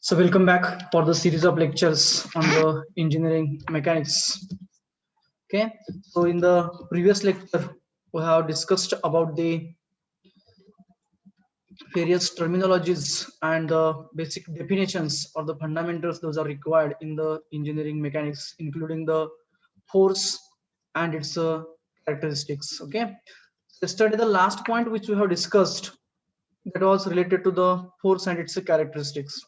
So welcome back for the series of lectures on the engineering mechanics. Okay, so in the previous lecture, we have discussed about the various terminologies and the basic definitions or the fundamentals those are required in the engineering mechanics, including the force and its characteristics. Okay, yesterday the last point which we have discussed that was related to the force and its characteristics.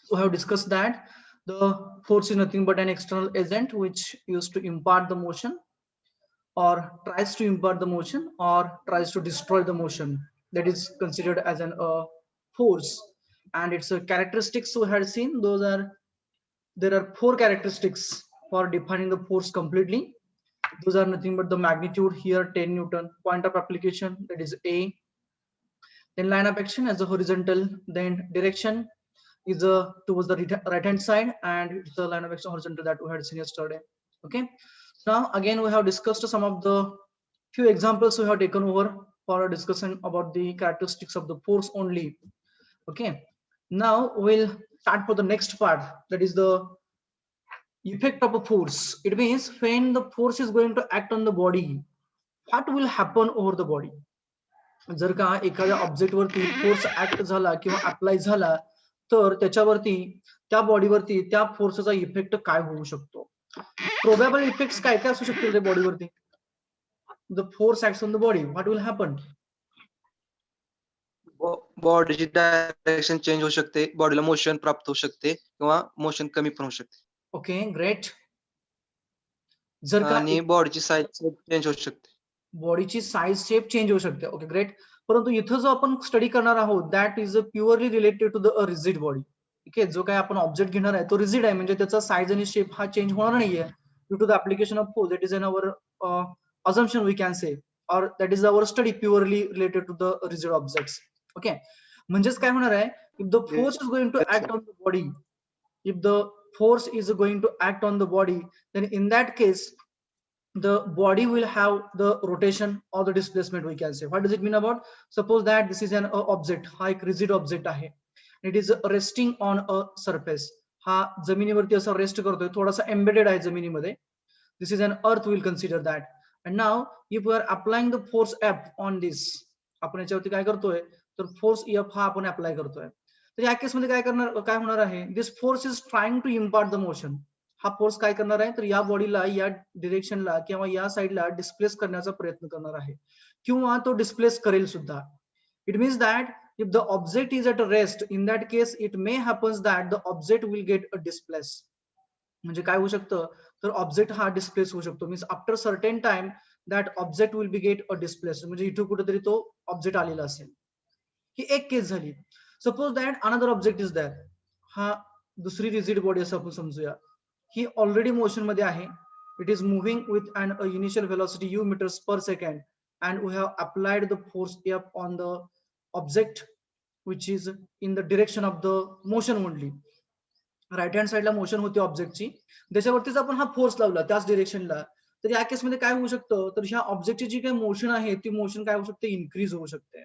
So I have discussed that the force is nothing but an external agent which used to impart the motion or tries to impart the motion or tries to destroy the motion. That is considered as an force. And its characteristics we had seen, there are four characteristics for defining the force completely. Those are nothing but the magnitude here 10 Newton, point of application that is A, then line of action as a horizontal, then direction is towards the right hand side, and it's the line of action horizontal that we had seen yesterday. Okay, now again we have discussed some of the few examples we have taken over for a discussion about the characteristics of the force only. Okay, now we'll start for the next part, that is the effect of a force. It means when the force is going to act on the body, what will happen over the body. जर का एखाद्या object वरती force act झाला किंवा apply झाला तर त्याच्यावरती त्या बॉडीवरती त्या फोर्सचा इफेक्ट काय होऊ शकतो. प्रोबॅबल इफेक्ट्स काय काय असू शकतील त्या बॉडीवरती. The force acts on the body, what will happen. बॉडीची डायरेक्शन चेंज होऊ शकते, बॉडीला मोशन प्राप्त होऊ शकते किंवा मोशन कमी पण होऊ शकते. Okay great. जर का आणि बॉडीची साईज चेंज होऊ शकते, बॉडीची साईज शेप चेंज होऊ शकते. Okay great. परंतु इथं जो आपण स्टडी करणार आहोत that is purely related to the rigid body. ठीक आहे, जो काही आपण ऑब्जेक्ट घेणार आहे तो रिजिड आहे, म्हणजे त्याचा साईज आणि शेप हा चेंज होणार नाहीये due to the application of force. That is in our assumption we can say, or that is our study purely related to the rigid objects. Okay, म्हणजेच काय होणार आहे, if the force is going to act on the body, if the force is going to act on the body, then in that case the body will have the rotation or the displacement we can say. What does it mean about, suppose that this is an object, हा एक rigid object आहे, it is resting on a surface. हा जमिनीवरती असा rest करतोय, थोडासा embedded आहे जमिनीमध्ये. This is an earth, we'll consider that. And now if we are applying the force F on this, आपण याच्यावरती काय करतोय तर फोर्स F हा आपण अप्लाय करतोय. तर या केस मध्ये काय होणार आहे, this force is trying to impart the motion. हा फोर्स काय करणार आहे तर या बॉडीला या डिरेक्शनला किंवा या साइडला डिस्प्लेस करण्याचा प्रयत्न करणार आहे किंवा तो डिस्प्लेस करेल सुद्धा. It means that if the object is at rest, in that case it may happens that the object will get a displace. म्हणजे काय होऊ शकतं तर ऑब्जेक्ट हा डिस्प्लेस होऊ शकतो. Means after certain time that object will be get a displace, म्हणजे इथं कुठेतरी तो ऑब्जेक्ट आलेला असेल. ही एक केस झाली. Suppose that another object is that, हा दुसरी रिजिड बॉडी असं आपण समजूया, ही ऑलरेडी मोशन मध्ये आहे. It is moving with an initial velocity u metres per second and we have applied the force F on the object which is in the direction of the motion only. Right hand साइडला motion होती ऑब्जेक्टची, त्याच्यावरतीच आपण हा force लावला त्याच डिरेक्शनला. तर या केसमध्ये काय होऊ शकतं तर ह्या ऑब्जेक्टची जी काही मोशन आहे ती मोशन काय होऊ शकते, इन्क्रीज होऊ शकते.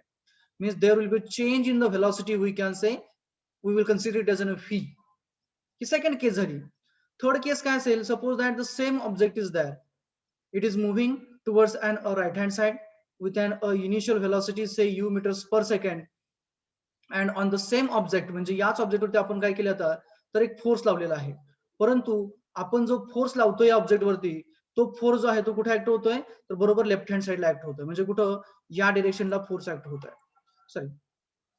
Means there will be change in the velocity, we can say, we will consider it as an fee. ही सेकंड केस झाली. थर्ड केस काय असेल, suppose that the same object is that, it is moving towards an right hand side with an initial velocity say U metres per second and on the same object, म्हणजे याच ऑब्जेक्टवरती आपण काय केलं आता तर एक फोर्स लावलेला आहे. परंतु आपण जो फोर्स लावतोय या ऑब्जेक्ट वरती, तो फोर्स जो आहे तो कुठे ऍक्ट होतोय तर बरोबर लेफ्ट हँड साइडला ऍक्ट होतोय, म्हणजे कुठं या डिरेक्शनला फोर्स ऍक्ट होतोय. सॉरी,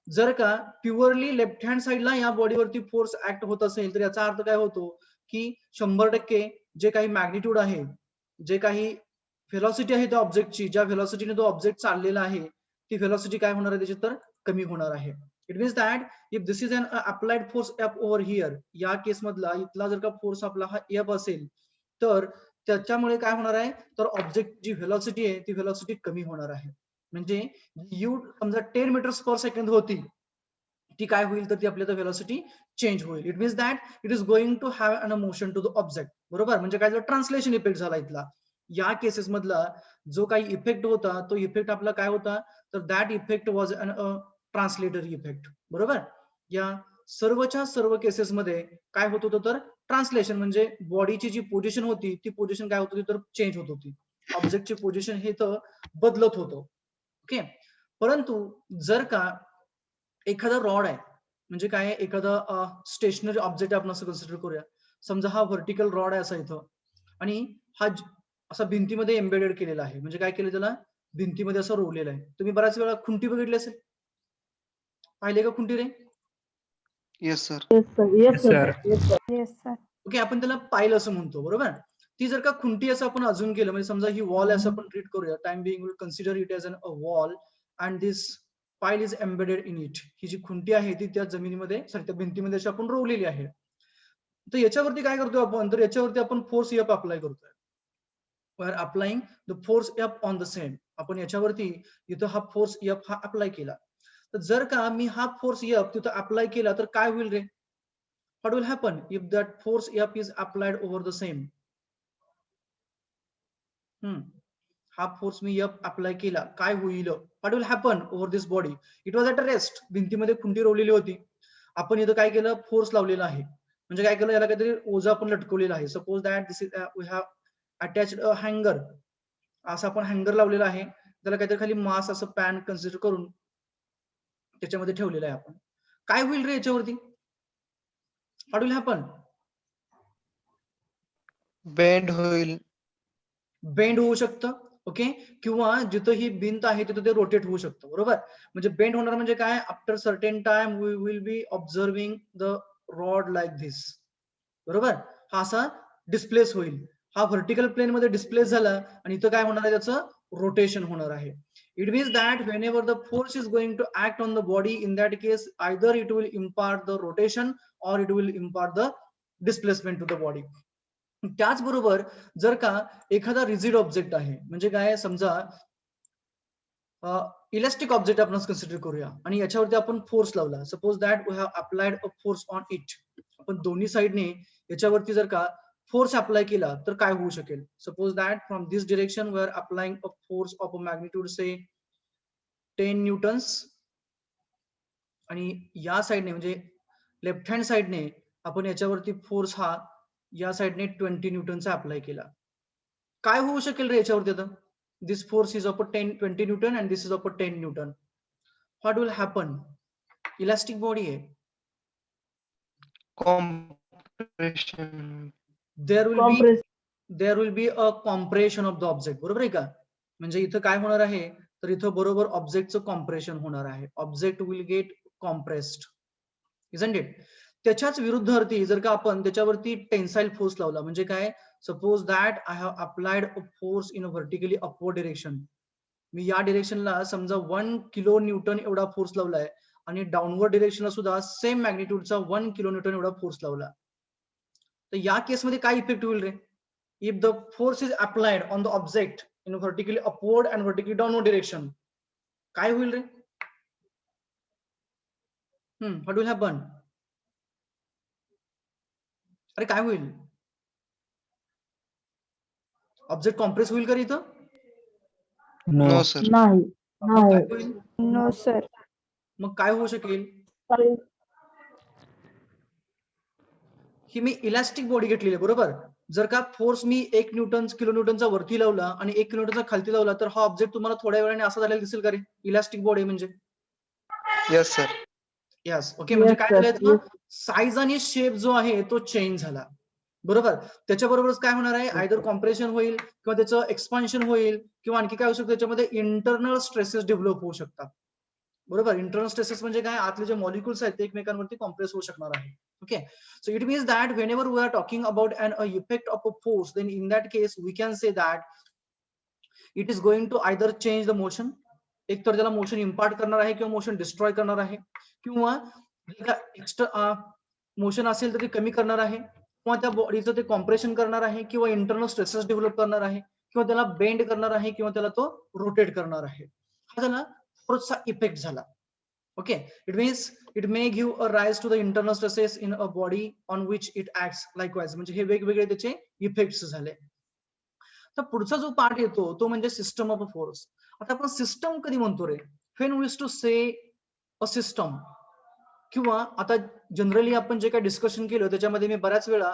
जर का प्युअरली लेफ्ट हँड साइडला या बॉडीवरती फोर्स ऍक्ट होत असेल तर याचा अर्थ काय होतो की 100% जे काही मॅग्निट्यूड आहे, जे काही व्हेलॉसिटी आहे त्या ऑब्जेक्टची, ज्या व्हेलॉसिटीने तो ऑब्जेक्ट चाललेला आहे ती व्हेलॉसिटी काय होणार आहे त्याची तर कमी होणार आहे. It means that if this is an applied force F over here, या केस मधला इथला जर का फोर्स आपला हा एफ असेल तर त्याच्यामुळे काय होणार आहे तर ऑब्जेक्ट जी व्हेलॉसिटी आहे ती व्हेलॉसिटी कमी होणार आहे. म्हणजे यू समजा 10 मीटर्स पर सेकंड होती, ती काय होईल तर ती आपल्याला व्हेलॉसिटी चेंज होईल. It means that it is going to have an motion to the object. बरोबर, म्हणजे काय ट्रान्सलेशन इफेक्ट झाला इथला. या केसेस मधला जो काही इफेक्ट होता तो इफेक्ट आपला काय होता तर that effect was an translatory effect. बरोबर, या सर्वच्या सर्व केसेसमध्ये काय होत होतं तर ट्रान्सलेशन म्हणजे बॉडीची जी पोझिशन होती ती पोझिशन काय होत होती तर चेंज होत होती. ऑब्जेक्टची पोझिशन हे तर बदलत होतं. ओके. परंतु जर का एखादा रॉड आहे म्हणजे काय एखादा स्टेशनरी ऑब्जेक्ट आपण असं कन्सिडर करूया. समजा हा व्हर्टिकल रॉड आहे असा इथं आणि हा असा भिंतीमध्ये एम्बेडेड केलेला आहे. म्हणजे काय केलं त्याला भिंतीमध्ये असं रोवलेलं आहे. तुम्ही बऱ्याच वेळा खुंटी बघितली असेल. पाहिले का खुंटी रे? Yes sir. Yes, sir. Yes, Yes, sir. sir. Yes, sir. Yes, sir. Okay. आपण त्याला पाईल असं म्हणतो बरोबर. ती जर का खुंटी असं आपण अजून केलं म्हणजे समजा ही वॉल असं आपण ट्रीट करूया. Time being will consider it as a wall and this pile is embedded in it. ही जी खुंटी आहे ती त्या जमिनीमध्ये त्या भिंतीमध्ये अशी आपण रोवलेली आहे. तर याच्यावरती काय करतोय आपण तर याच्यावरती आपण फोर्स F अप्लाय करतोय. We are applying the force F on the same. आपण याच्यावरती इथं हा फोर्स F हा अप्लाय केला. तर जर का मी हा फोर्स F तिथं अप्लाय केला तर काय होईल रे? What will happen if that force F is applied over the same? हा फोर्स मी F अप्लाय केला काय होईल? What will happen over this body? It was at a rest. भिंतीमध्ये खुंटी रोवलेली होती. आपण इथं काय केलं फोर्स लावलेला आहे. म्हणजे काय केलं याला काहीतरी ओझं आपण लटकवलेलं आहे. Suppose that this is we have attached a हँगर. असं आपण हँगर लावलेला आहे. त्याला काहीतरी खाली मास असं पॅन कन्सिडर करून त्याच्यामध्ये ठेवलेलं आहे आपण. काय होईल रे याच्यावरती? What will happen? बेंड होईल. बेंड होऊ शकतं. ओके. किंवा जिथं ही भिंत आहे तिथं ते रोटेट होऊ शकतं बरोबर. म्हणजे बेंड होणार म्हणजे काय after certain time we will be observing the rod like this बरोबर. हा असा डिस्प्लेस होईल. हा व्हर्टिकल प्लेन मध्ये डिस्प्लेस झाला आणि इथं काय होणार आहे त्याचं रोटेशन होणार आहे. It means that whenever the force is going to act on the body in that case either it will impart the rotation or it will impart the displacement to the body. त्याचबरोबर जर का एखादा rigid object आहे म्हणजे काय समजा elastic object आपण consider करूया आणि याच्यावरती आपण फोर्स लावला. Suppose that we have applied a force on it. आपण दोन्ही साइडने याच्यावरती जर का फोर्स अप्लाय केला तर काय होऊ शकेल? Suppose that from this direction we are applying a force of a magnitude say 10 newtons आणि या साइडने म्हणजे लेफ्ट हँड साइडने आपण याच्यावरती फोर्स हा या साइडने 20 न्यूटनचा अप्लाय केला. काय होऊ शकेल रे याच्यावरती आता? This force is of 20 newton and this is of 10 newton. What will happen? Elastic body आहे. Compression. There will Compress. Be a compression of the object बरोबर आहे का? म्हणजे इथं काय होणार आहे तर इथं बरोबर ऑब्जेक्टचं कॉम्प्रेशन होणार आहे. Object will get compressed. Isn't it? त्याच्याच विरुद्ध अर्थी जर का आपण त्याच्यावरती टेन्साइल फोर्स लावला म्हणजे काय suppose that I have applied a force in a vertically upward direction. मी या डिरेक्शनला समजा 1 किलो न्यूटन एवढा फोर्स लावलाय आणि डाऊनवर्ड डिरेक्शनला सुद्धा सेम मॅग्निट्यूडचा 1 किलो न्यूटन एवढा फोर्स लावला. तर या केसमध्ये काय इफेक्ट होईल रे? If the force is applied on the object in vertically upward and vertically downward direction काय होईल रे? What will happen? अरे काय होईल? ऑब्जेक्ट कॉम्प्रेस होईल का रे इथं? No. No sir. नाही. मग काय नाही. होईल? No, sir. मग काय होऊ शकेल? चालेल. ही मी इलास्टिक बॉडी घेतलेली आहे बरोबर. जर का फोर्स मी 1 न्यूटन किलो न्यूटनचा वरती लावला आणि 1 किलो न्यूटनचा खालती लावला तर हा ऑब्जेक्ट तुम्हाला थोड्या वेळाने असा झालेला दिसेल का रे? इलास्टिक बॉडी म्हणजे येस सर. यस. ओके. म्हणजे Yes, काय sir. झालं Yes. साईज आणि शेप जो आहे तो चेंज झाला बरोबर. त्याच्याबरोबरच काय होणार आहे आयदर कॉम्प्रेशन होईल किंवा त्याचं एक्सपान्शन होईल किंवा आणखी काय होऊ शकतं त्याच्यामध्ये इंटरनल स्ट्रेसेस डेव्हलप होऊ शकतात बरोबर. इंटरनल स्ट्रेसेस म्हणजे काय आतले जे मॉलिक्युल्स आहेत ते एकमेकांवरती कॉम्प्रेस होऊ शकणार आहे. Okay. So it means that whenever we are talking about an effect of a force then in that case we can say that it is going to either change the motion. एक तर त्याला motion impart करणार आहे किंवा motion destroy करणार आहे किंवा extra motion असेल तर ते कमी करणार आहे किंवा त्या बॉडीचं ते कॉम्प्रेशन करणार आहे किंवा इंटरनल स्ट्रेसेस डेव्हलप करणार आहे किंवा त्याला बेंड करणार आहे किंवा त्याला तो रोटेट करणार आहे. हा झाला फोर्सचा इफेक्ट झाला. Okay. It means it may give a rise to the internal stresses in a body on which it acts likewise. म्हणजे हे वेगवेगळे त्याचे इफेक्ट्स झाले. तर पुढचा जो पार्ट येतो तो म्हणजे सिस्टम ऑफ अ फोर्स. आता आपण सिस्टम कधी म्हणतो रे? When we use to say a system किंवा आता जनरली आपण जे काही डिस्कशन केलं त्याच्यामध्ये मी बऱ्याच वेळा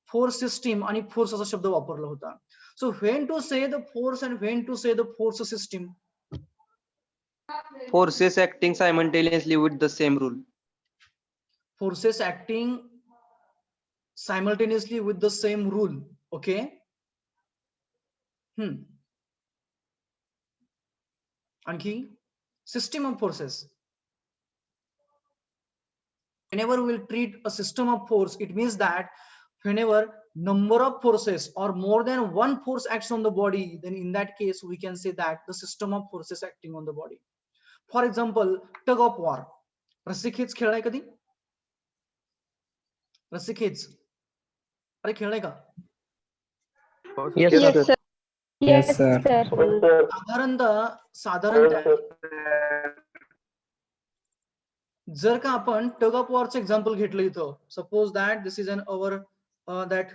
फोर्स सिस्टीम आणि फोर्स असा शब्द वापरला होता. So when to say the force and when to say the force system. Forces acting simultaneously with the same rule. Forces acting simultaneously with the same rule. Okay. Anki, system of forces. Whenever we'll treat a system of force, it means that whenever number of forces or more than one force acts on the body, then in that case we can say that the system of forces acting on the body. For example, tug of war. रस्सीखेच खेळलाय कधी? रस्सीखेच अरे खेळलाय का? Yes, Yes, sir. sir. Yes, Yes, sir. sir. साधारणतः जर का आपण टग ऑफ वॉरचं एक्झाम्पल घेतलं इथं, suppose that this is an our that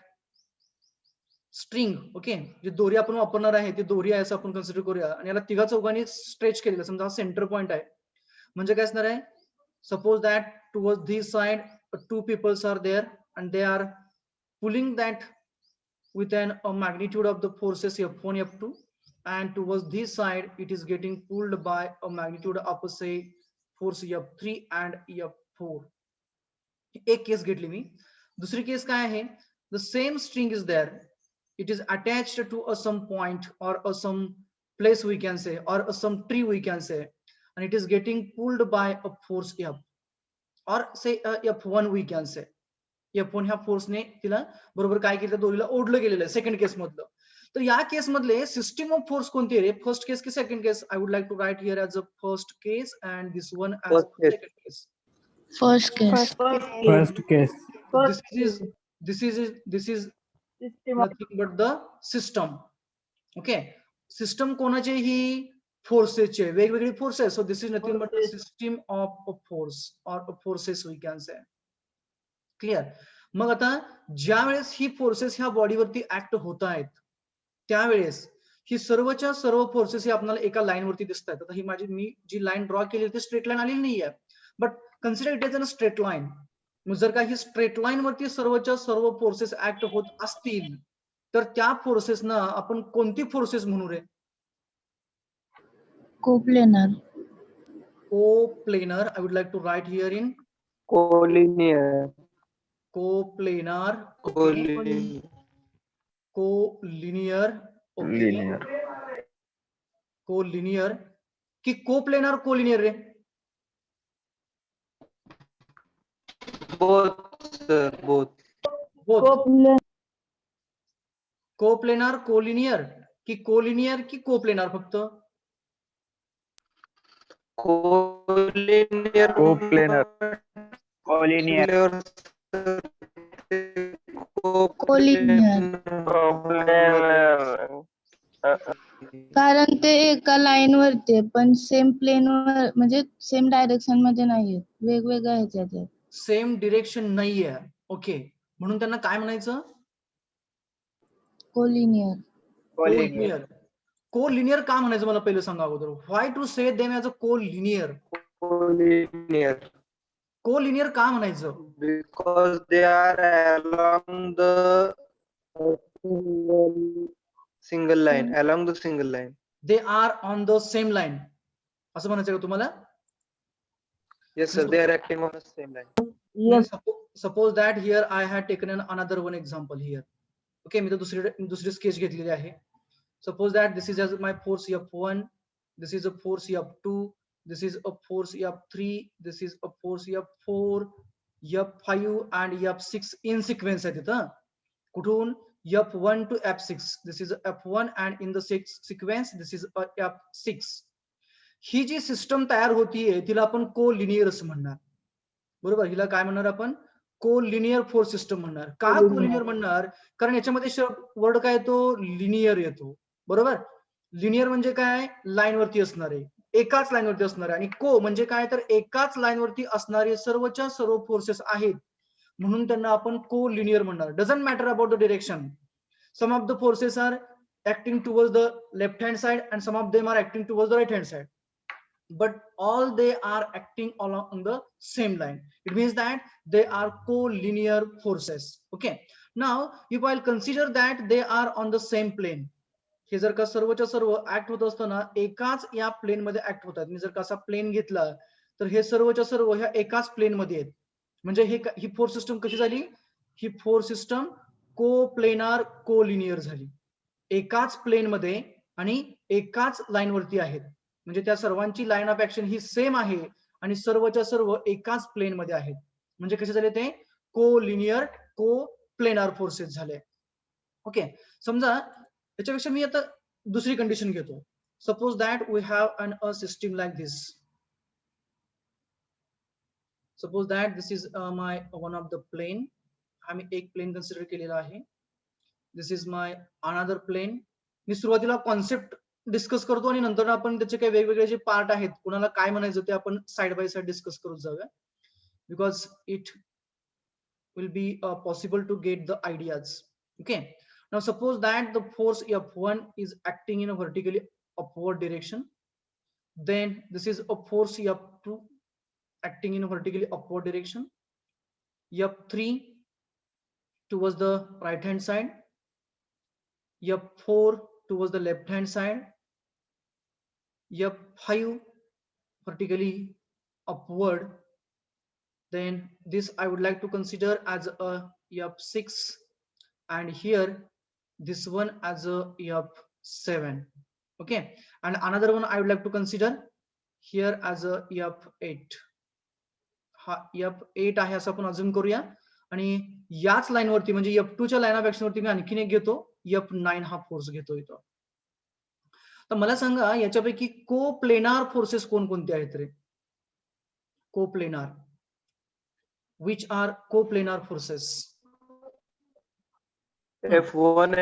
string. Okay, जी दोरी आपण वापरणार आहे ती दोरी आहे असं आपण कन्सिडर करूया आणि याला तिघा चौघांनी स्ट्रेच केलेलं. समजा हा सेंटर पॉइंट आहे, म्हणजे काय असणार आहे? Suppose that towards this side two peoples are there and they are pulling that with a magnitude of the forces F1, F2, and towards this side it is getting pulled by a magnitude of say force F3 and F4. एक केस घेतली मी. दुसरी केस काय आहे? The same string is there, it is attached to a some point or a some place we can say, or a some tree we can say, and it is getting pulled by a force F, or say F1 we can say. F1 ह्या फोर्सने तिला बरोबर काय केलं? दोरीला ओढलं गेलेलं आहे second केस मधलं. तर या केस मधले सिस्टीम ऑफ फोर्स कोणती आहे? फर्स्ट केस की second case? I would like to write here as a first case and this one as First case. Second case. First case. First case. This is nothing but the system. Okay, system कोणाचे? ही फोर्सेसचे, वेगवेगळी forces. So this is nothing but the system of a force or forces we can say. Clear? मग आता ज्या वेळेस ही forces ह्या बॉडीवरती act होत आहेत त्यावेळेस ही सर्वच्या सर्व फोर्सेस ही आपल्याला एका लाईन वरती दिसत आहेत. आता ही माझी मी जी लाईन ड्रॉ केली ती स्ट्रेट लाईन आलेली नाहीये, but consider it as a straight line. मग जर का ही स्ट्रेट लाईन वरती सर्वच्या सर्व फोर्सेस ऍक्ट होत असतील तर त्या फोर्सेसना आपण कोणती फोर्सेस म्हणू रे? Coplanar. Coplanar. I would like to write here in Collinear. Coplanar. Collinear. Collinear. Linear. Collinear की कोप्लेनर कोलिनियर रे? Both, sir. Both. Both. Coplanar collinear की कोलिनियर की कोप्लेनर? फक्त Collinear. Coplanar. Collinear. Collinear. कारण ते एका लाईन वरती आहे, पण सेम प्लेन वर म्हणजे सेम डायरेक्शन मध्ये नाहीये, वेगवेगळ्या ह्याच्यात आहेत. सेम डिरेक्शन नाहीये. ओके, म्हणून त्यांना काय म्हणायचं? कोलिनियर. कोलिनियर. कोलिनियर का म्हणायचं मला पहिलं सांगा अगोदर. Why to say them as a collinear? Collinear. Collinear का म्हणायचं? Because they are along the single line. Along the single line. They are on the same line असं म्हणायचं का तुम्हाला? Yes, sir. They are acting on the same line. Suppose that here I had taken another one example here. Okay, मी तर दुसरी sketch घेतलेली आहे. Suppose that this is as my force F1, this is a force F2, this is a force F3, this is a force F4, F5 and F6 in sequence आहे तिथं. कुठून? F1 to F6. This is F1 and in the sequence this is a F6. ही जी system तयार होतीये तिला आपण collinear असं म्हणणार. बरोबर? हिला काय म्हणणार आपण? कोलिनियर फोर्स सिस्टम म्हणणार. का कोलिनियर म्हणणार? कारण याच्यामध्ये वर्ड काय येतो? लिनियर येतो. बरोबर? लिनियर म्हणजे काय? लाईन वरती असणारे, एकाच लाईन वरती असणारे. आणि को म्हणजे काय? तर एकाच लाईन वरती असणारे सर्वच्या सर्व फोर्सेस आहेत, म्हणून त्यांना आपण कोलिनियर म्हणणार. Doesn't matter about the direction. Sum of the forces are acting towards the left hand side and some of them are acting towards the right hand side. but all they are acting along the same line. It means that they are collinear forces. Okay, now if I'll consider that they are on the same plane, हे जर का सर्वच्या सर्व act होत असताना एकाच या plain मध्ये ऍक्ट होतात. मी जर का असा प्लेन घेतला तर हे सर्वच्या सर्व ह्या एकाच प्लेन मध्ये आहेत. म्हणजे ही फोर्स सिस्टम कशी झाली? ही फोर्स सिस्टम को प्लेनार कोलिनियर झाली. एकाच प्लेन मध्ये आणि एकाच लाईन वरती आहेत. म्हणजे त्या सर्वांची line of action he same आहे आणि सर्वच्या सर्व एकाच प्लेन मध्ये आहेत. म्हणजे कसे झाले ते? कोलिनियर को प्लेनार फोर्सेस झाले. ओके, समजा त्याच्यापेक्षा मी आता दुसरी कंडिशन घेतो. Suppose that we have an a system like this. Suppose that this is my one of the plane. आम्ही एक प्लेन कन्सिडर केलेला आहे. This is my another plane. मी सुरुवातीला कॉन्सेप्ट डिस्कस करतो आणि नंतर आपण त्याचे काही वेगवेगळे जे पार्ट आहेत, कुणाला काय म्हणायचं ते आपण साइड बाय साइड डिस्कस करत जाऊया, because it will be possible to get the ideas. Okay, now suppose that the force F1 is acting in a vertically upward direction. Then this is a force F2 acting in a vertically upward direction. F3 towards the right hand side. F4 towards the left hand side. F5 vertically upward. Then this I would like to consider as a F6, and here this one as a F7. Okay, and another one I would like to consider here as a F8. हा F8 आहे असं आपण assume करूया. आणि याच line वरती म्हणजे F2 च्या लाईन ऑफ ऍक्शन वरती मी आणखीन एक घेतो, F9 हा फोर्स घेतो इथं. तर मला सांगा याच्यापैकी को प्लेनार फोर्सेस कोणकोणते आहेत रे? को planar, which are coplanar forces? F1,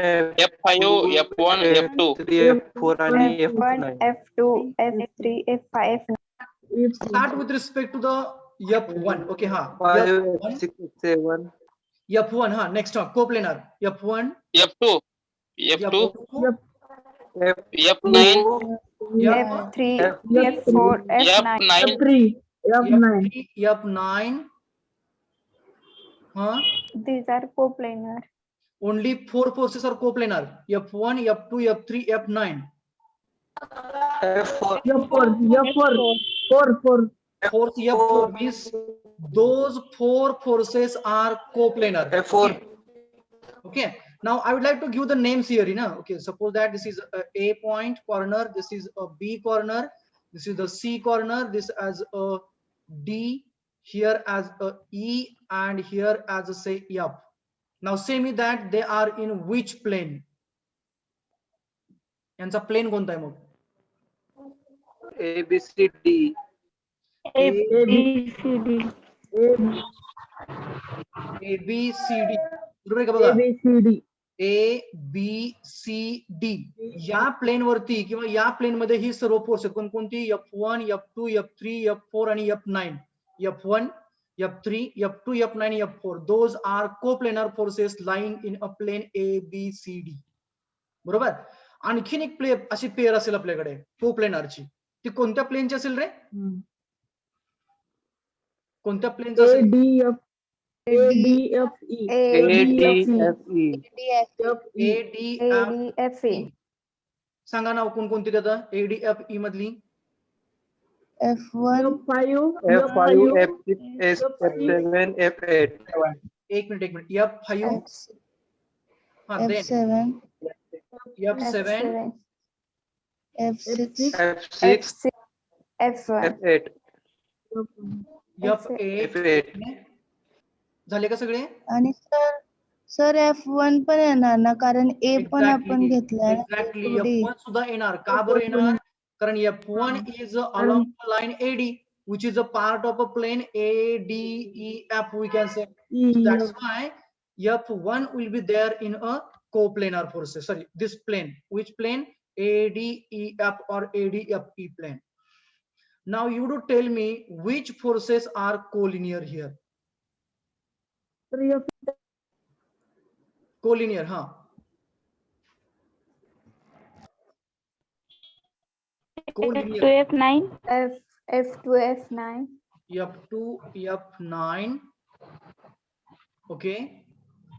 F5, F1, F2. F3, F4 आणि F1, F9. F2, F3, F5, F9. Start with respect to the F1. Okay, ha. 5, F1, F6, 7. F1, ha. Next one, coplanar. F1, F2, F2, F2, F9, F3, F4, F9. F9, F3, F9. Huh? These are coplanar. Only 4 forces are coplanar. F1, F2, F3, F9. F4. Force F4 means those 4 forces are coplanar. F4. Okay, now I would like to give the names here, you know. Okay, suppose that this is a point corner, this is a B corner, this is the C corner, this as a D, here as a E, and here as a say F. Now say me that they are in which plane? यांचा plain कोणता आहे मग? A, B, C, D. A, B, C, D. बरोबर आहे का बघा? A, B, C, D या plain वरती किंवा या प्लेन मध्ये ही सर्व फोर्स आहेत. कोणकोणती? F1, F2, F3, F4 आणि F9. F1, F3, F2, F9, F4. Those are coplanar forces lying in a plane A, B, C, D. बरोबर. आणखीन एक अशी पेअर असेल आपल्याकडे कोप्लेनारची. ती कोणत्या प्लेनची असेल रे? कोणत्या प्लेनची असेल? ADFE. सांगा नाव कोणकोणती त्याचा? ADFE मधली? F1, F5, F6, F7, F8. एक मिनिट F5, हा, then F7, F7, F6, F6, F1. F8. F8 झाले का सगळे? आणि सर F1 पण येणार ना, कारण A पण आपण घेतलाय. एक्झॅक्टली F1 सुद्धा येणार. का बरं येणार? कारण F1 is along the line AD, which is a part of a plane ADEF, we can say. So that's why F1 will be there in a coplanar forces. Sorry, this plane. Which plane? ADEF or ADFE plane. Now you do tell me which forces are collinear here. Collinear, huh? Collinear. F F2 F9. F2 F9. Okay,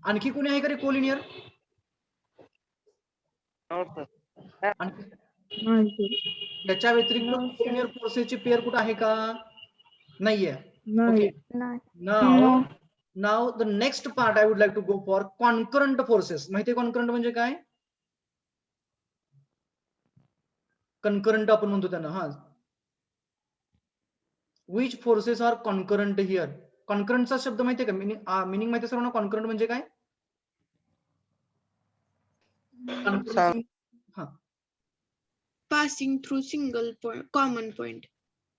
आणखी कोणी आहे का रे collinear? याच्या व्यतिरिक्त No, sir. Collinear फोर्सेसची pair कुठे आहे का? नाहीये. नाही. Okay, No. Now the next part I would like to go for concurrent forces. माहितीये कॉन्करंट म्हणजे काय? कन्करंट आपण म्हणतो त्यांना. हा, which forces are concurrent here? कॉन्करंटचा शब्द माहितीये का? मिनिंग माहिती सर्वांना? कॉन्करंट म्हणजे काय? सांग. हा, passing through single point, common point.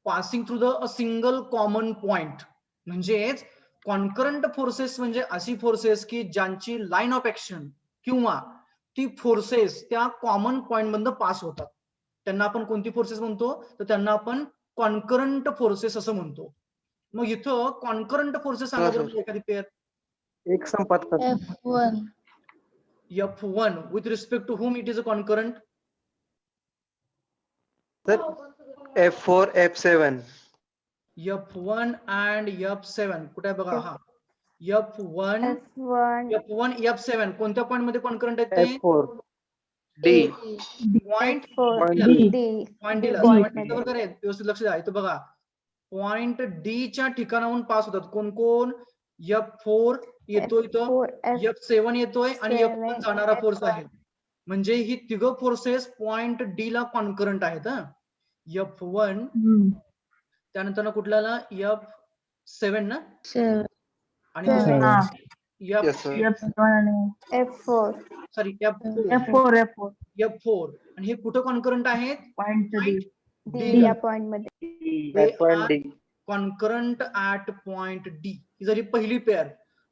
Passing through the a single common point. म्हणजेच कॉन्करंट फोर्सेस म्हणजे अशी फोर्सेस की ज्यांची लाईन ऑफ ऍक्शन किंवा ती फोर्सेस त्या कॉमन पॉइंट मधून पास होतात. त्यांना आपण कोणती फोर्सेस म्हणतो? तर त्यांना आपण कॉन्करंट फोर्सेस असं म्हणतो. मग इथं कॉन्करंट फोर्सेस सांगा बरं मला एखादी पेअर. एक संपात कर. F1. F1 with respect to whom it is a concurrent? तर F4 F7. F1 and F7 कुठे आहे बघा. हा, F1 F1 F7 कोणत्या पॉइंट मध्ये कॉन्करंट आहेत ते? F4 D. Point F4 D. D. Point D ला. Point पॉइंट मध्ये. बरोबर आहे, व्यवस्थित लक्ष द्या. इथं बघा, पॉइंट डी च्या ठिकाणाहून पास होतात. कोण कोण? F4 येतो इथं, F4 F7 येतोय आणि F7, F1 जाणारा फोर्स F1. आहे. म्हणजे ही तिघ फोर्सेस पॉइंट डी ला कॉन्करंट आहेत. F1 त्यानंतर कुठल्याला? F7 ना, 7. आणि Seven. Yes, sir. F4 sorry F4 आणि हे कुठं कॉन्करंट आहेत? D D. या पॉइंट मध्ये. At point D. Concurrent at point D. ही झाली पहिली पेअर.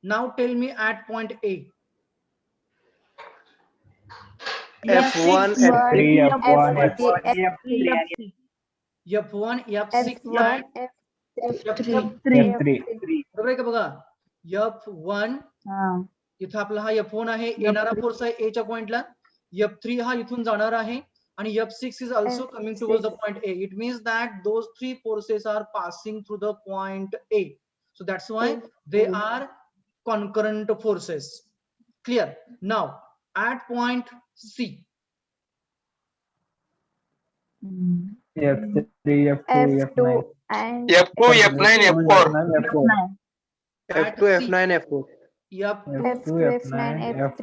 Now tell me at point A. F1 F3 F1 F1 F6 F1 F3. F3 बरोबर आहे का? बघा, F1 इथं आपला हा F1 आहे, येणारा फोर्स आहे ए च्या पॉइंटला. F3 हा इथून जाणार आहे आणि F6 is also coming towards the point A. It means that those three forces are passing through the point A. So that's why they are concurrent forces. Clear? Now at point C. F3 F2 F2 F9 and F2, F9, F4. F2 F9 F4. F2 F9 F3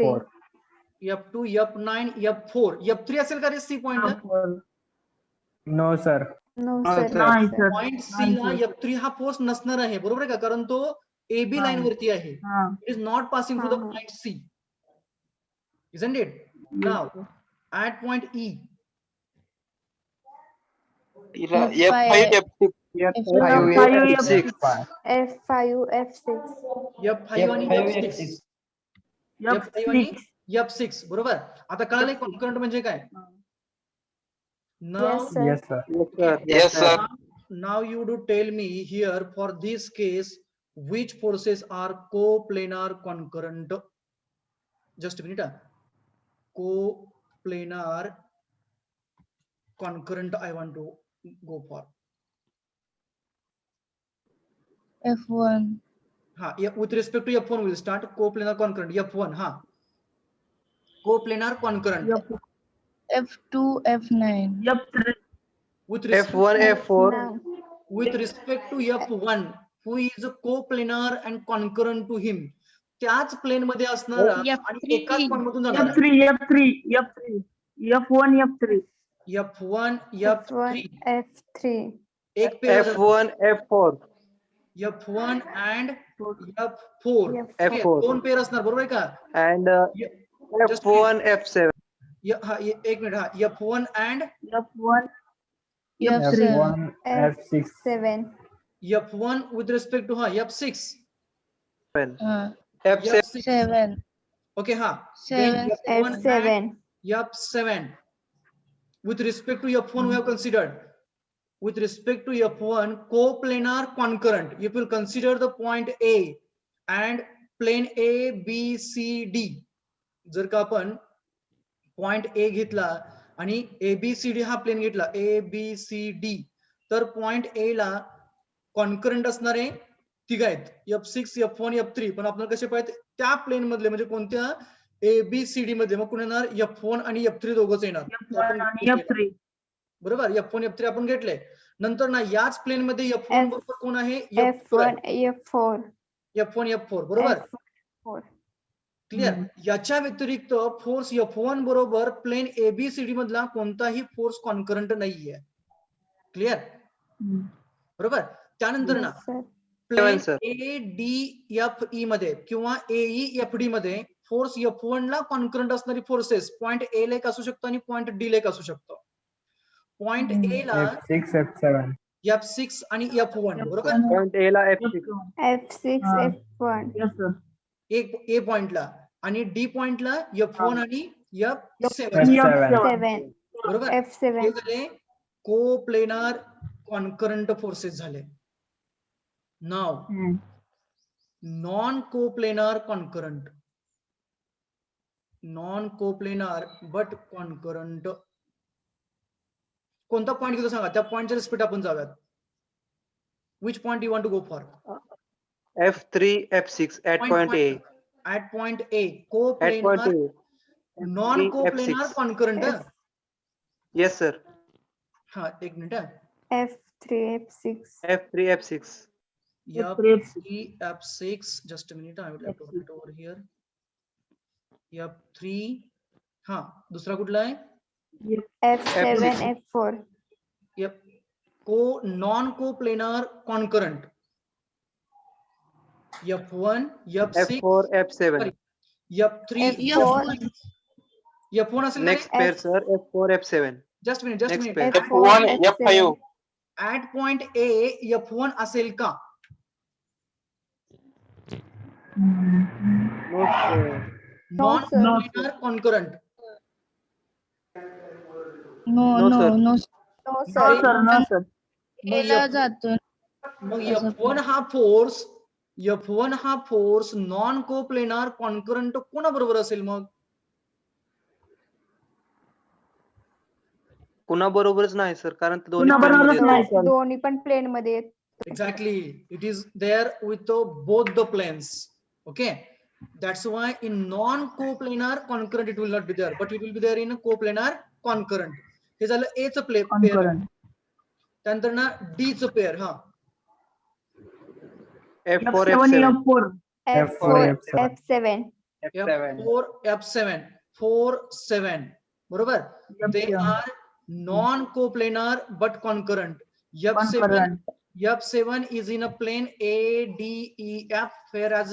F2 F9 F4 F3 असेल का रे C पॉइंटला? No sir. No No, sir. sir. no, sir. Point C ला F3 हा force नसणार आहे, बरोबर आहे का? कारण तो ए बी लाईन वरती आहे. It is not passing through the हा, हा. Point C. Isn't it? Now at point E. F5, F6. F5 F6. F5 F6 F5 आणि F6 F5 आणि F6 बरोबर. आता कळालं कॉन्करंट म्हणजे काय? Now, Yes, sir. Yes sir. Yes, sir. Yes, sir. now you do tell me here for this case which forces are coplanar concurrent. Just a minute. Coplanar concurrent I want to go for. F1. Ha, yeah, with respect to F1 we'll start coplanar concurrent. F1 ha. Coplanar concurrent. F2 F9. With respect F1 F4. Now, with respect to F1 who is concurrent and concurrent to him, त्याच plain मध्ये असणारा आणि एकाच point मधून जाणारा F1 F3 F3 एक pair F1 F4. F1 and F4 F4. दोन pair असणार, बरोबर आहे का? And Just F1 F7. हा, एक मिनिट. हा, F1 and F1 F6 7 F1 with respect to F6 F7. 7. okay ha. 7. Then F1 and F7 F7 with respect to F1 we have considered. With respect to F1 coplanar concurrent, if you consider the point A and plane A B C D, जर का आपण point A घेतला आणि ABCD हा plain घेतला ABCD, तर point A ला concurrent असणारे तिघ आहेत F6 F1 F3, पण आपल्याला कसे पाहिजे त्या प्लेन मधले म्हणजे कोणत्या ABCD मध्ये, मग कोण येणार F1 आणि F3 दोघच येणार. ते आपण घेतले. बरोबर, F1 F3 आपण घेतले. नंतर ना याच प्लेन मध्ये F1 बरोबर कोण आहे F1 F4 F1 F4 बरोबर. F4 clear. याच्या व्यतिरिक्त फोर्स F1 बरोबर प्लेन ABCD मधला कोणताही फोर्स कॉन्करंट नाहीये. क्लिअर. बरोबर. त्यानंतर ना yes sir plane sir. ADFE मध्ये किंवा AEFD मध्ये फोर्स F1 ला कॉन्करंट असणारी फोर्सेस पॉइंट ए ला एक असू शकतो आणि पॉइंट डी ला एक असू शकतो. पॉइंट ए ला F6 F7 F6 आणि F1 बरोबर. पॉइंट ए ला F6. F6 F1 एक ए पॉइंटला आणि डी पॉइंटला F1 आणि F7 F7 बरोबर. हे F7 झाले कोप्लेनार कॉन्करंट फोर्सेस झाले. Now non coplanar concurrent, non coplanar but concurrent. कोणता पॉइंट घेतो सांगा, त्या पॉइंटच्या रिस्पेक्ट आपण जाऊयात. Which point you want to go for? F3 F6 at point A. At point A, At point coplanar A. Non F3 coplanar F6. Concurrent. Yes sir. हा एक minute. F3 F6 F3 F6. F3 F6, just a minute, I would like to write over here. F3, हा दुसरा कुठला आहे? F7 F4 को non coplanar concurrent F1 F6 F4 F7. sorry, F3 F4 F1 असेल ना रे? Next pair sir. F4 F7. Just a minute, just a Next minute. pair. F1 F1 F5 At point A F1 असेल का? No sir. Non sir. Coplanar concurrent. No No, no sir. No no sir मग ला जातो. मग F1 हा force non coplanar concurrent कोणाबरोबर असेल मग? कुणा बरोबरच नाही सर, कारण ते दोन्ही plane मध्ये येतात. दोन्ही पण प्लेन मध्ये आहेत. Exactly, it is there with both the planes. Okay, that's why in non-coplanar concurrent it will not be there, but it will be there in a coplanar concurrent. हे झालं A चं pair. त्यानंतर ना D चं pair. हा F4 F7. F4 F7 F4 F7 4 7 बरोबर. They are non-coplanar but concurrent. F7 is in a plane ADEF, whereas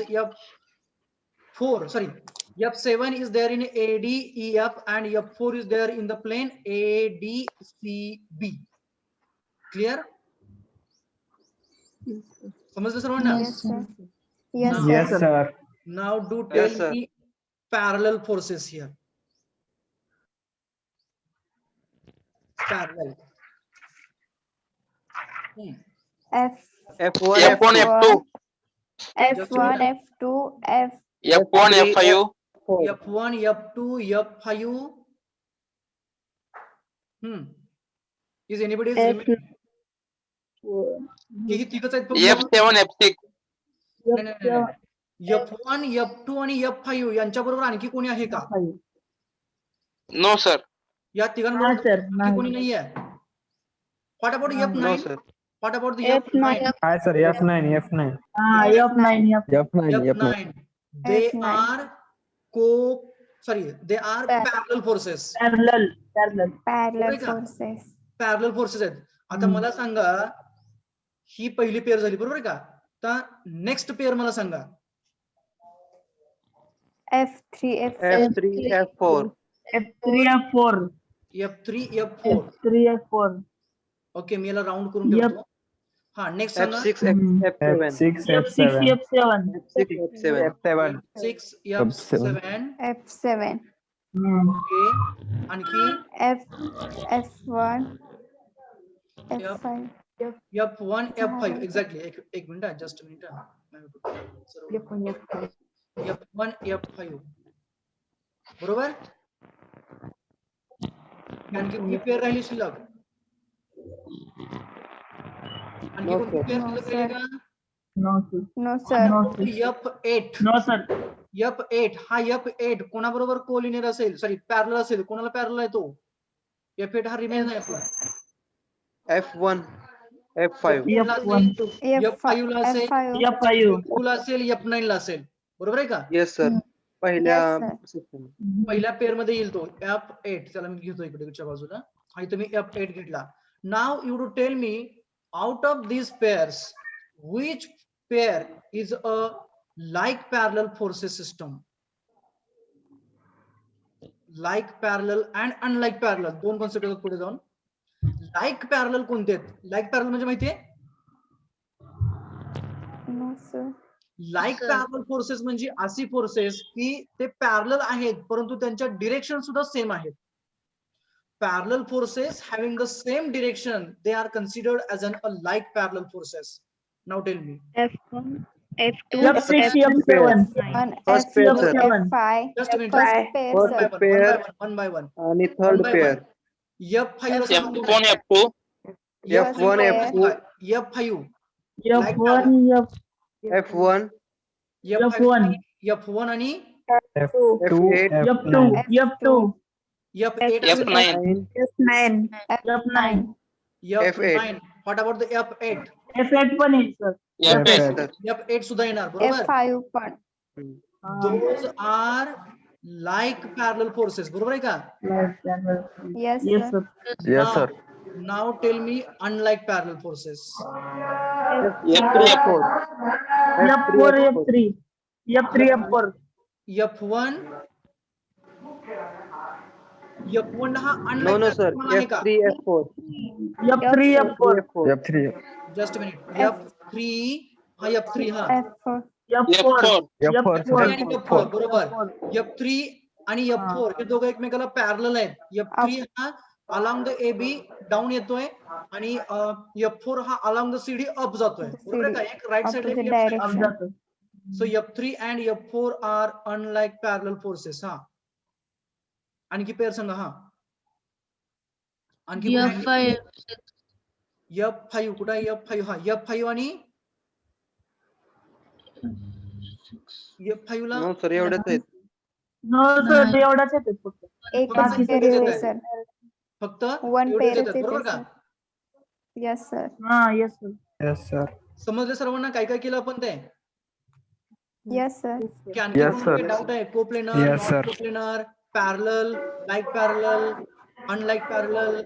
F7 is there in ADEF and F4 is there in the plane ADCB. Clear? समजलं सर्वांना? yes sir yes Now- sir Yes sir. Now do tell Yes, sir. me parallel forces here. Parallel. F1 F1 F2 F1 F2 F1 F5 F1 F2 F5. Is anybody ही तिघच आहेत फक्त? F7 F6 नाही, नाही, नाही, नाही. F1 F2 आणि F5 यांच्या बरोबर आणखी कोणी आहे का? No sir या तिघांबरोबर आणखी कोणी नाही आहे? What about No F9? sir. What about the F9? F9? Hi sir. F9 F9. F9. They F9. are they are parallel forces. parallel बरोबर का? forces Parallel forces आहेत. आता मला सांगा, ही पहिली पेअर झाली बरोबर का? आता नेक्स्ट पेअर मला सांगा. F3 F3 F4. F3 F4. Okay, मी याला राऊंड करून ठेवतो. हा नेक्स्ट सांगा. F6 F7. F6 F7. F6 F7. 6 F7. F7 okay, आणखी F1 F5 F1 F5 exactly. एक minute, just minute. F1 F5 बरोबर. आणखी कोणती पेअर राहिली शिल्लक? आणखी No, कोणती sir. पेअर No, शिल्लक राहिली sir. का? No, sir. No, sir. No, sir. F8 No, sir. F8 हा F8 कोणाबरोबर कोलिनियर असेल, सॉरी पॅरलल असेल, कोणाला पॅरलल आहे तो? F8 हा रिमेन आहे आपला. F1, F5. F1. F5 ला असेल, F5. F5. F2 ला असेल, F9 ला असेल. बरोबर आहे का? Yes, sir. पहिल्या Yes, sir. section. पहिल्या पेअर मध्ये येईल तो F8. चला मी घेतो इकडच्या बाजूला. हा इथे मी F8 घेतला. Now you to tell me out of these pairs which pair is a like parallel forces system. Like parallel and unlike parallel दोन कॉन्सेप्ट आहेत पुढे जाऊन. लाईक पॅरलल कोणते आहेत? लाईक पॅरलल म्हणजे माहितीये? No, sir. Like parallel forces म्हणजे अशी फोर्सेस की ते पॅरलल आहेत परंतु त्यांच्या डिरेक्शन सुद्धा सेम आहेत. Parallel forces having the same direction they are considered as an a like parallel forces. Now tell me. F1, F2, F6, F7. F1, First pair, F4, sir. F5. Just a minute. First pair, First sir. pair. One by one. आणि third One by pair. F5 F1, F2. F1, F2, F5 F1, F1, F1. F1 आणि F2, F8, F2, F2, F8 F9. F9. F9. F9. What about the F8? F8 पण आहे sir. F8. F8 सुद्धा येणार बरोबर. F5 पण. Those are like parallel forces बरोबर आहे का? Yes, Yes, sir. sir. Yes, sir. Now tell me unlike parallel forces. F3, F4. F4, F3. F3, F4. F1 F1 हा No, unlike no, sir. parallel आहे का? F3, F4. F3, F4. F4. Just a minute. F3 हा F3 हा F4. F4. F4. F3 आणि F4 बरोबर. F3 आणि F4 हे दोघं एकमेकाला पॅरलल आहेत. F3 हा अलॉंग द AB डाऊन येतोय आणि F4 हा अलॉंग द CD अप जातोय बरोबर आहे का? एक राईट साइड Opposite एक लेफ्ट साइड. direction. जातो. So F3 and F4 are unlike parallel forces. हा आणखी पेअर सांगा. हा आणखी F5, F5 कुठे आहे? F5 हा F5 आणि F5 ला No, sir. एवढंच आहेत. No, sir. ते एवढाच येते फक्त. एक बाकी pair सगळे आहे येतात. sir. फक्त One एवढेच pair येतात आहे बरोबर का? sir. Yes, sir. हा, yes, sir. Yes, sir. समजले सर्वांना काय काय केलं आपण ते? Yes, sir. की आणखी Yes, sir. डाऊट आहे? Coplanar, Yes, non sir. Coplanar, parallel, like parallel, unlike parallel,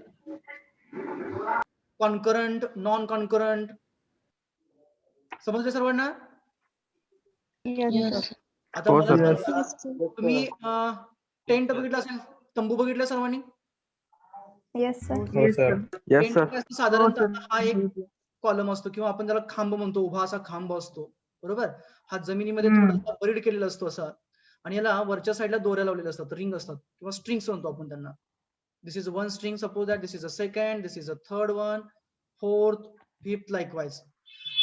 concurrent, non concurrent. समजले सर्वांना? yes, आता हो, मला sir. सांगा, तुम्ही टेंट बघितला असेल, तंबू बघितला सर्वांनी? Yes, sir. Yes, sir. Yes, tent sir. काय असतं? साधारणतः हा एक कॉलम असतो किंवा आपण त्याला खांब म्हणतो, उभा असा खांब असतो बरोबर. हा जमिनीमध्ये थोडासा बरीड केलेला असतो असा आणि याला वरच्या साईडला दोऱ्या लावलेल्या असतात, रिंग असतात किंवा स्ट्रिंग्स म्हणतो आपण त्यांना. This is one string, suppose that this is a second, this is a third one, fourth, fifth likewise.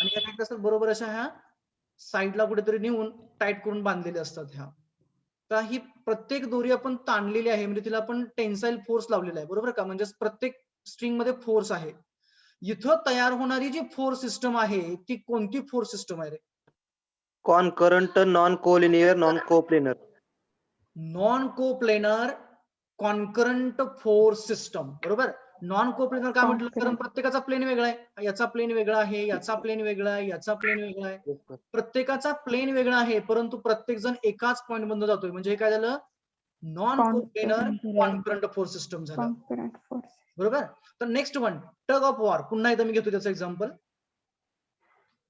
आणि या काय असतात बरोबर अशा ह्या साईडला कुठेतरी नेऊन टाईट करून बांधलेल्या असतात ह्या. तर ही प्रत्येक दोरी आपण ताणलेली आहे म्हणजे तिला आपण टेन्साईल फोर्स लावलेला आहे बरोबर का? म्हणजे प्रत्येक स्ट्रिंग मध्ये फोर्स आहे. इथं तयार होणारी जी फोर्स सिस्टम आहे ती कोणती फोर्स सिस्टम आहे रे? Concurrent, non-collinear, non-coplanar. Non coplanar concurrent force system बरोबर. नॉन कोप्लेनर काय म्हटलं? कारण प्रत्येकाचा प्लेन वेगळा आहे, याचा प्लेन वेगळा आहे, याचा प्लेन वेगळा आहे, याचा प्लेन वेगळा आहे, Yes, sir. प्रत्येकाचा प्लेन वेगळा आहे परंतु प्रत्येक जण एकाच पॉइंट मधून जातोय. म्हणजे हे काय झालं? Non coplanar concurrent force system झालं Concurrent force. बरोबर. तर next one tug of war. पुन्हा एकदा मी घेतो त्याचं एक्झाम्पल.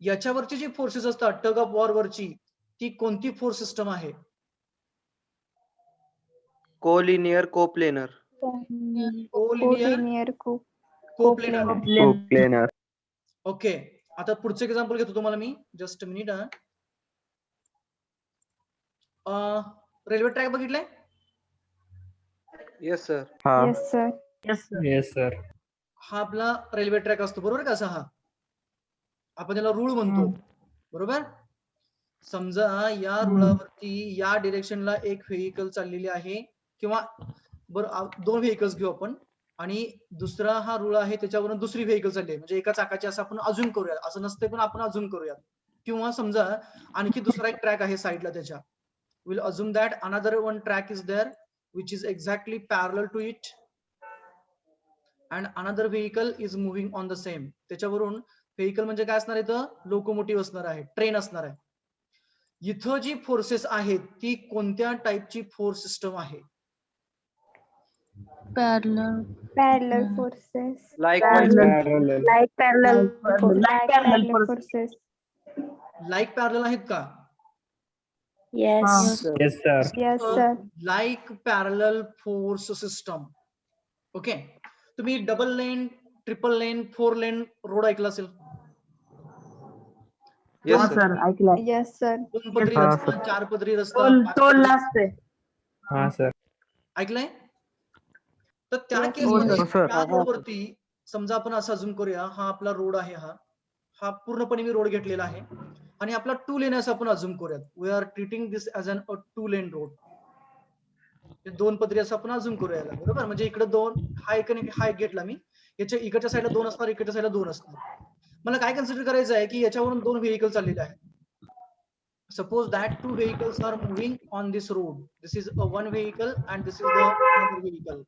याच्यावरची जी फोर्सेस असतात टग ऑफ वॉर वरची ती कोणती फोर्स सिस्टम आहे? Collinear, coplanar. Collinear Collinear coplanar. Coplanar. Okay. आता पुढचं एक्झाम्पल घेतो तुम्हाला मी. Just minute. रेल्वे ट्रॅक बघितलाय? Yes, sir. Yes, sir. Yes, sir. Yes, sir. हा आपला रेल्वे ट्रॅक असतो बरोबर का? असा हा आपण त्याला रूळ म्हणतो बरोबर. समजा या रुळावरती या डिरेक्शनला एक व्हेकल चाललेली आहे किंवा बरं दोन व्हेकल्स घेऊ आपण. आणि दुसरा हा रूळ आहे त्याच्यावरून दुसरी व्हेकल चालली आहे, म्हणजे एका चाकाची असं आपण अजून करूया, असं नसते पण आपण अजून करूया. किंवा समजा आणखी दुसरा एक ट्रॅक आहे साईडला त्याच्या, will assume that another one track is there which is exactly parallel to it and another vehicle is moving on the same. त्याच्यावरून व्हेकल म्हणजे काय असणार आहे, तर लोकोमोटिव्ह असणार आहे, ट्रेन असणार आहे. इथं जी फोर्सेस आहेत ती कोणत्या टाईपची फोर्स सिस्टम आहे? Parallel. Parallel forces. Like Like parallel. Like parallel forces. Like parallel आहेत का? Yes, sir. Yes, sir. Like parallel force system. Okay, तुम्ही डबल लेन, ट्रिपल लेन, 4 लेन रोड ऐकला असेल. Yes sir. सर ऐकलंय. Yes, sir. 2 पदरी हा, रस्ता, सर. 4 पदरी रस्ता, टोल 5 टोल पदरी- असते. हा सर. ऐकलंय? तर त्या Yes, केसमध्ये हो, सर. त्या रोडवरती समजा आपण असं अजूम करूया, हा आपला रोड आहे, हा पूर्णपणे मी रोड घेतलेला आहे आणि आपला 2 लेन असं आपण अजूम करूयात. We are treating this as an 2 lane road. 2 पदरी असं आपण अजूम करूया याला, बरोबर. म्हणजे इकडे 2, हा एक घेतला मी, याच्या इकडच्या साईडला 2 असणार, इकडच्या साईडला 2 असणार. मला काय कन्सिडर करायचं आहे की याच्यावरून 2 व्हेकल चाललेले आहेत. Suppose that 2 vehicles are moving on this road. This is a one vehicle and this is the another vehicle.